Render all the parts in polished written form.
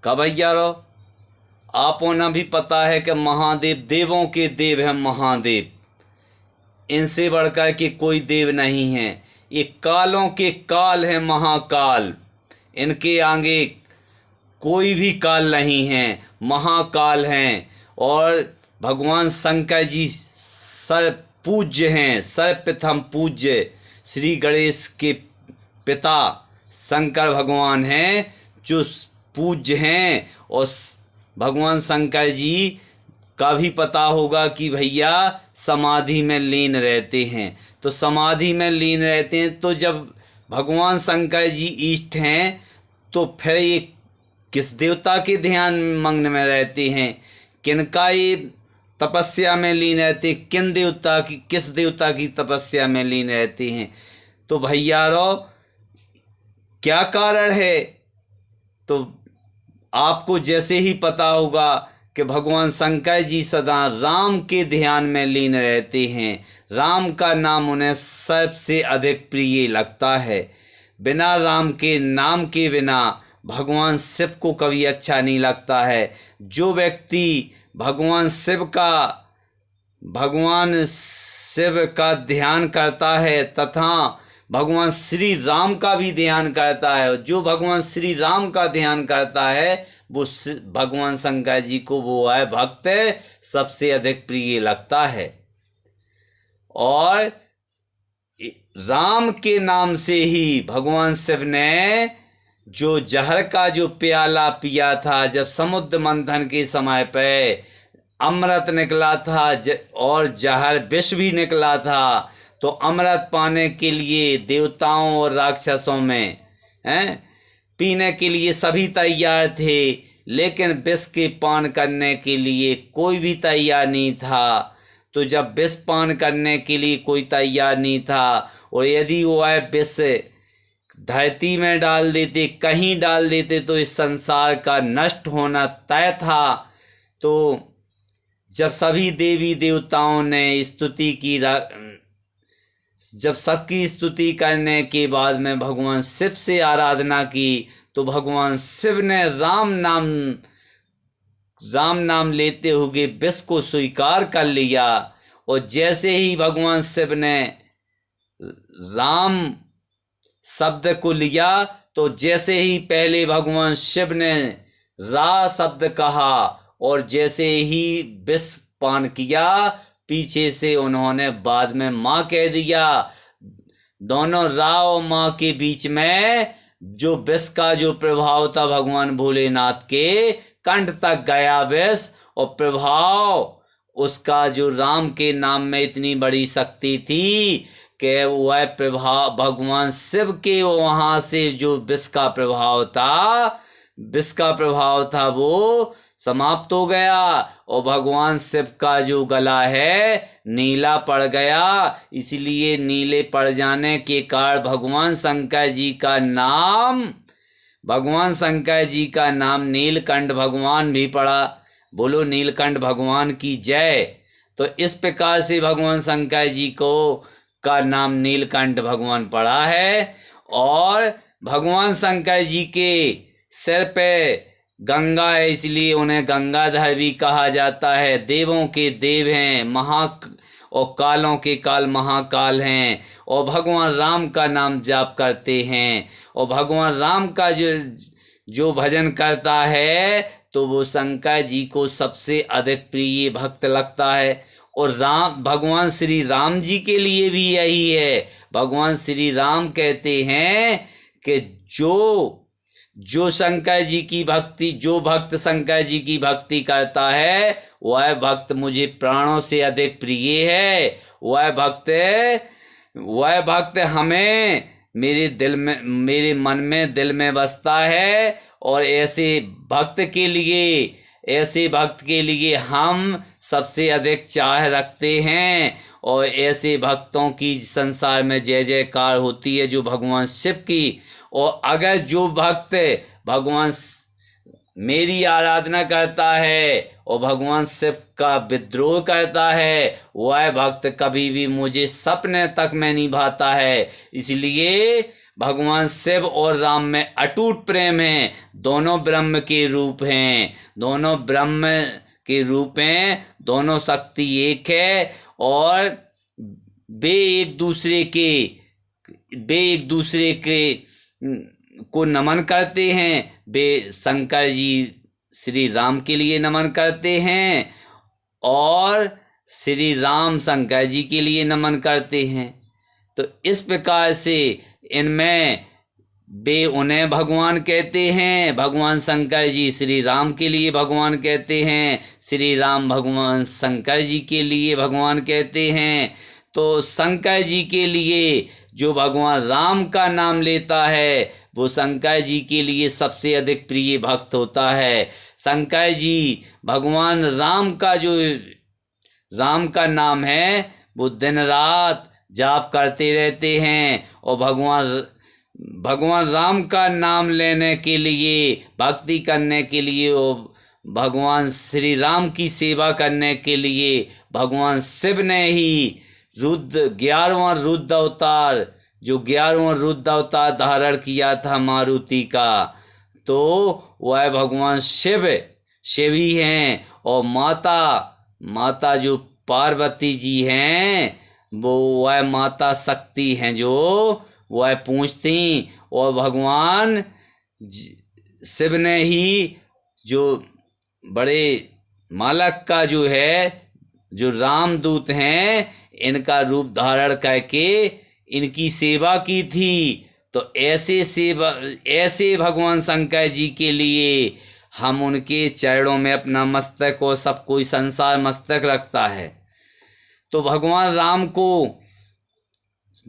भैया रो आपको न भी पता है कि महादेव देवों के देव हैं। महादेव इनसे बढ़कर के कोई देव नहीं है। ये कालों के काल है, महाकाल। इनके आगे कोई भी काल नहीं है, महाकाल हैं। और भगवान शंकर जी सर्वपूज्य हैं, सर्वप्रथम पूज्य श्री गणेश के पिता शंकर भगवान हैं जो पूज्य हैं। और भगवान शंकर जी का भी पता होगा कि भैया समाधि में लीन रहते हैं। तो समाधि में लीन रहते हैं, तो जब भगवान शंकर जी इष्ट हैं तो फिर ये किस देवता के ध्यान मग्न में रहते हैं, किनका ये तपस्या में लीन रहते, किस देवता की तपस्या में लीन रहते हैं। तो भैया रो क्या कारण है? तो आपको जैसे ही पता होगा कि भगवान शंकर जी सदा राम के ध्यान में लीन रहते हैं। राम का नाम उन्हें सबसे अधिक प्रिय लगता है। बिना राम के नाम के बिना भगवान शिव को कभी अच्छा नहीं लगता है। जो व्यक्ति भगवान शिव का ध्यान करता है तथा भगवान श्री राम का भी ध्यान करता है, जो भगवान श्री राम का ध्यान करता है वो भगवान शंकर जी को वो है भक्त सबसे अधिक प्रिय लगता है। और राम के नाम से ही भगवान शिव ने जो जहर का जो प्याला पिया था, जब समुद्र मंथन के समय पे अमृत निकला था और जहर विष भी निकला था, तो अमृत पाने के लिए देवताओं और राक्षसों में पीने के लिए सभी तैयार थे, लेकिन विष के पान करने के लिए कोई भी तैयार नहीं था। तो जब विष पान करने के लिए कोई तैयार नहीं था, और यदि वो विष धरती में डाल देते, कहीं डाल देते, तो इस संसार का नष्ट होना तय था। तो जब सभी देवी देवताओं ने स्तुति की, जब सबकी स्तुति करने के बाद में भगवान शिव से आराधना की, तो भगवान शिव ने राम नाम लेते हुए विष को स्वीकार कर लिया। और जैसे ही भगवान शिव ने राम शब्द को लिया, तो जैसे ही पहले भगवान शिव ने रा शब्द कहा और जैसे ही विष पान किया, पीछे से उन्होंने बाद में माँ कह दिया। दोनों रा और माँ के बीच में जो विष का जो प्रभाव था, भगवान भोलेनाथ के कंठ तक गया विष, और प्रभाव उसका जो राम के नाम में इतनी बड़ी शक्ति थी कि वह प्रभाव भगवान शिव के वहाँ से जो विष का प्रभाव था वो समाप्त हो गया, और भगवान शिव का जो गला है नीला पड़ गया। इसलिए नीले पड़ जाने के कारण भगवान शंकर जी का नाम नीलकंठ भगवान भी पड़ा। बोलो नीलकंठ भगवान की जय। तो इस प्रकार से भगवान शंकर जी का नाम नीलकंठ भगवान पड़ा है। और भगवान शंकर जी के सिर पे गंगा है, इसलिए उन्हें गंगाधर भी कहा जाता है। देवों के देव हैं, और कालों के काल महाकाल हैं। और भगवान राम का नाम जाप करते हैं, और भगवान राम का जो भजन करता है, तो वो शंकर जी को सबसे अधिक प्रिय भक्त लगता है। और भगवान श्री राम जी के लिए भी यही है। भगवान श्री राम कहते हैं कि जो शंकर जी की भक्ति, जो भक्त शंकर जी की भक्ति करता है, वह भक्त मुझे प्राणों से अधिक प्रिय है। वह भक्त हमें मेरे मन में दिल में बसता है। और ऐसे भक्त के लिए हम सबसे अधिक चाह रखते हैं। और ऐसे भक्तों की संसार में जय जयकार होती है, जो भगवान शिव की। और अगर जो भक्त भगवान मेरी आराधना करता है और भगवान शिव का विद्रोह करता है, वह भक्त कभी भी मुझे सपने तक में निभाता है। इसलिए भगवान शिव और राम में अटूट प्रेम है। दोनों ब्रह्म के रूप हैं, दोनों ब्रह्म के रूप हैं, दोनों शक्ति एक है और वे एक दूसरे के को नमन करते हैं। वे शंकर जी श्री राम के लिए नमन करते हैं और श्री राम शंकर जी के लिए नमन करते हैं। तो इस प्रकार से इनमें वे उन्हें भगवान कहते हैं, भगवान शंकर जी श्री राम के लिए भगवान कहते हैं, श्री राम भगवान शंकर जी के लिए भगवान कहते हैं। तो शंकर जी के लिए जो भगवान राम का नाम लेता है वो शंकर जी के लिए सबसे अधिक प्रिय भक्त होता है। शंकर जी भगवान राम का जो राम का नाम है वो दिन रात जाप करते रहते हैं और भगवान राम का नाम लेने के लिए, भक्ति करने के लिए और भगवान श्री राम की सेवा करने के लिए भगवान शिव ने ही 11वां रुद्र अवतार धारण किया था मारुति का। तो वह भगवान शिव ही हैं और माता जो पार्वती जी हैं वो वह माता शक्ति हैं जो वह पूछती और भगवान शिव ने ही जो बड़े मालक का जो रामदूत हैं इनका रूप धारण करके इनकी सेवा की थी। तो ऐसे भगवान शंकर जी के लिए हम उनके चरणों में अपना मस्तक और सब कोई संसार मस्तक रखता है। तो भगवान राम को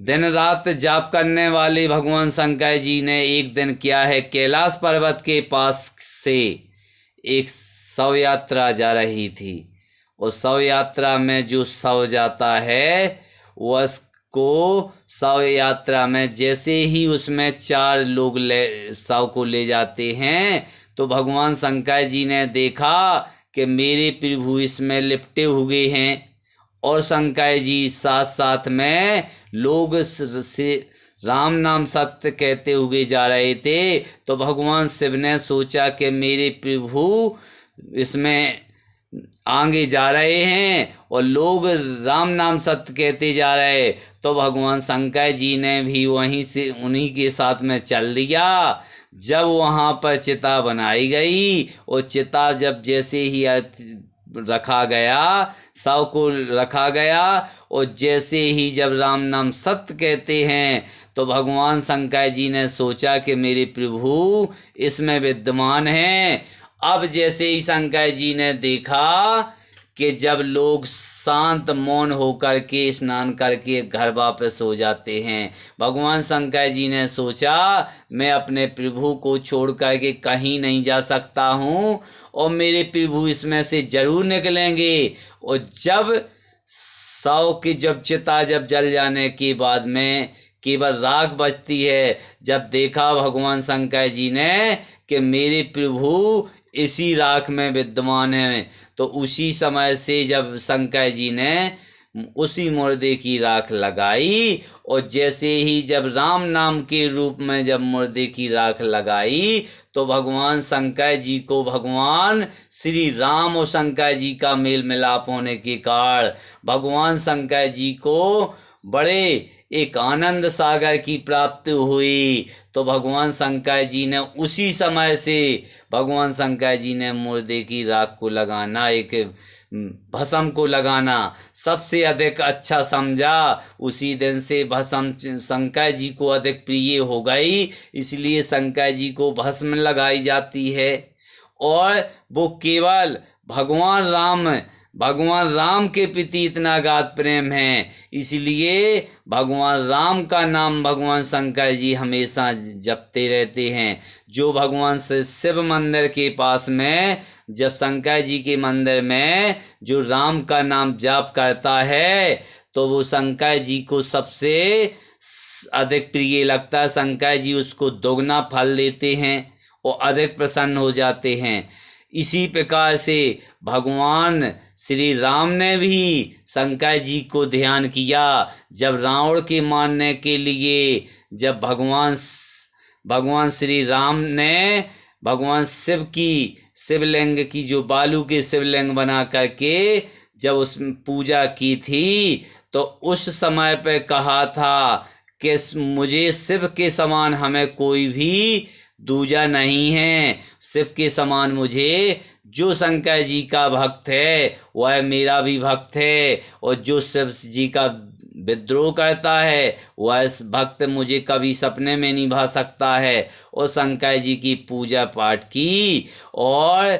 दिन रात जाप करने वाले भगवान शंकर जी ने एक दिन क्या है, कैलाश पर्वत के पास से एक शव यात्रा जा रही थी और शव यात्रा में जो शव जाता है उसको शव यात्रा में जैसे ही उसमें 4 लोग शव को ले जाते हैं तो भगवान शंकर जी ने देखा कि मेरे प्रभु इसमें लिपटे हुए हैं और शंकर जी साथ साथ में लोग से राम नाम सत्य कहते हुए जा रहे थे। तो भगवान शिव ने सोचा कि मेरे प्रभु इसमें आगे जा रहे हैं और लोग राम नाम सत्य कहते जा रहे। तो भगवान शंकर जी ने भी वहीं से उन्हीं के साथ में चल दिया। जब वहाँ पर चिता बनाई गई और चिता जब जैसे ही रखा गया, शव को रखा गया और जैसे ही जब राम नाम सत्य कहते हैं तो भगवान शंकर जी ने सोचा कि मेरे प्रभु इसमें विद्यमान हैं। अब जैसे ही शंकर जी ने देखा कि जब लोग शांत मौन होकर के स्नान करके घर वापस हो जाते हैं, भगवान शंकर जी ने सोचा मैं अपने प्रभु को छोड़ करके कहीं नहीं जा सकता हूँ और मेरे प्रभु इसमें से जरूर निकलेंगे। और जब शव की चिता जल जाने के बाद में केवल राख बचती है, जब देखा भगवान शंकर जी ने कि मेरे प्रभु इसी राख में विद्यमान है, तो उसी समय से जब शंकर जी ने उसी मुर्दे की राख लगाई और जैसे ही जब राम नाम के रूप में जब मुर्दे की राख लगाई तो भगवान शंकर जी को भगवान श्री राम और शंकर जी का मेल मिलाप होने के कारण भगवान शंकर जी को बड़े एक आनंद सागर की प्राप्ति हुई। तो भगवान शंकर जी ने उसी समय से भगवान शंकर जी ने मुर्दे की राख को लगाना, एक भस्म को लगाना सबसे अधिक अच्छा समझा। उसी दिन से भस्म शंकर जी को अधिक प्रिय हो गई, इसलिए शंकर जी को भस्म लगाई जाती है। और वो केवल भगवान राम के प्रति इतना अगाध प्रेम है, इसलिए भगवान राम का नाम भगवान शंकर जी हमेशा जपते रहते हैं। जो भगवान शिव मंदिर के पास में जब शंकर जी के मंदिर में जो राम का नाम जाप करता है तो वो शंकर जी को सबसे अधिक प्रिय लगता है। शंकर जी उसको दोगुना फल देते हैं और अधिक प्रसन्न हो जाते हैं। इसी प्रकार से भगवान श्री राम ने भी शंकर जी को ध्यान किया। जब रावण के मारने के लिए जब भगवान श्री राम ने भगवान शिव की शिवलिंग की जो बालू के शिवलिंग बना करके जब उसमें पूजा की थी, तो उस समय पे कहा था कि मुझे शिव के समान हमें कोई भी दूजा नहीं है। शिव के समान मुझे, जो शंकर जी का भक्त है वह मेरा भी भक्त है, और जो शिव जी का विद्रोह करता है वह भक्त मुझे कभी सपने में नहीं भा सकता है। और शंकर जी की पूजा पाठ की, और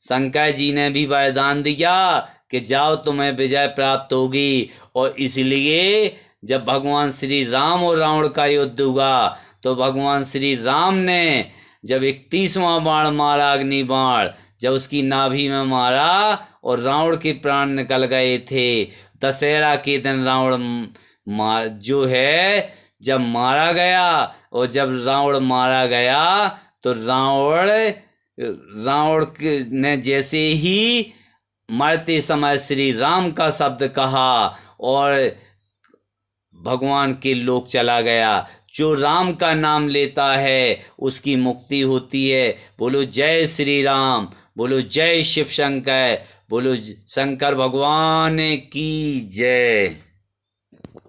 शंकर जी ने भी वरदान दिया कि जाओ तुम्हें विजय प्राप्त होगी। और इसलिए जब भगवान श्री राम और रावण का युद्ध हुआ, तो भगवान श्री राम ने जब 31वां बाण मारा, अग्नि बाण, जब उसकी नाभि में मारा और रावण के प्राण निकल गए थे। दशहरा के दिन रावण जो है जब मारा गया, और जब रावण मारा गया तो रावण ने जैसे ही मरते समय श्री राम का शब्द कहा और भगवान के लोक चला गया। जो राम का नाम लेता है उसकी मुक्ति होती है। बोलो जय श्री राम, बोलो जय शिव शंकर, बोलो शंकर भगवान की जय।